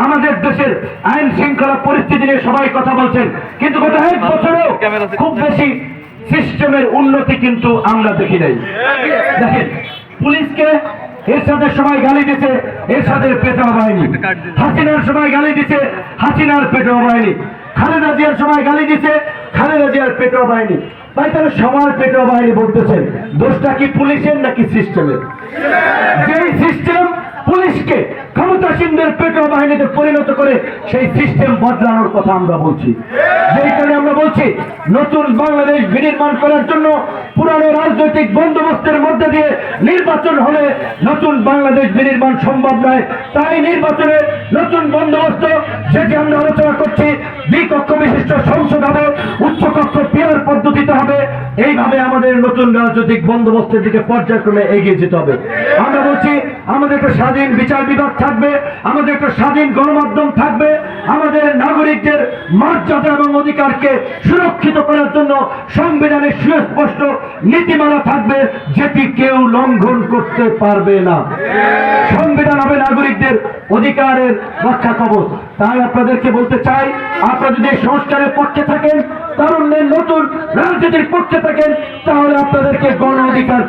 আমাদের দেশের আইন শৃঙ্খলা পরিস্থিতি নিয়ে সবাই কথা বলছেন, কিন্তু গত 1 বছরেও খুব বেশি সিস্টেমের উন্নতি কিন্তু আমরা দেখি নাই। দেখেন, পুলিশকে এরশাদের সময় গালি দিতে এরশাদের পেটানো বাহিনী, হাসিনার সময় গালি দিতে হাসিনার পেটানো বাহিনী, খালেদা জিয়ার সময় গালি দিতে খালেদা জিয়ার পেটানো বাহিনী। তাই তারা সবার পেটানো বাহিনী বলতেছেন, দোষটা কি পুলিশের নাকি সিস্টেমের? যেই সিস্টেম পুলিশকে ক্ষমতাসীনদের পেটানো বাহিনীতে পরিণত করে সেই সিস্টেম বদলানোর কথা আমরা বলছি। যেই কারণে আমরা বলছি, নতুন বাংলাদেশ বিনির্মাণ করার জন্য পুরানো রাজনৈতিক বন্দোবস্তের মধ্যে দিয়ে নির্বাচন হলে নতুন বাংলাদেশ বিনির্মাণ সম্ভব নয়। তাই নির্বাচনে নতুন বন্দোবস্ত, যেটি আমরা আলোচনা করছি, দ্বিকক্ষ বিশিষ্ট সংসদ হবে, উচ্চকক্ষ পিয়ার পদ্ধতিতে হবে। এইভাবে আমাদের নতুন রাজনৈতিক বন্দোবস্তের দিকে পর্যায়ক্রমে এগিয়ে যেতে হবে। আমরা বলছি, আমাদের একটা স্বাধীন বিচার বিভাগ থাকবে, আমাদের একটা স্বাধীন গণমাধ্যম থাকবে, আমাদের নাগরিকদের মর্যাদা এবং অধিকারকে সুরক্ষিত করার জন্য সংবিধানের সুস্পষ্ট নীতিমালা থাকবে, যেটি কেউ লঙ্ঘন করতে পারবে না। সংবিধান হবে নাগরিকদের অধিকারের রক্ষা কবচ। তাই আপনাদেরকে বলতে চাই, আপনারা যদি সংস্কারের পক্ষে থাকেন, তারুণ্যের নতুন রাজনীতির পক্ষে থাকেন, তাহলে আপনাদেরকে গণ অধিকার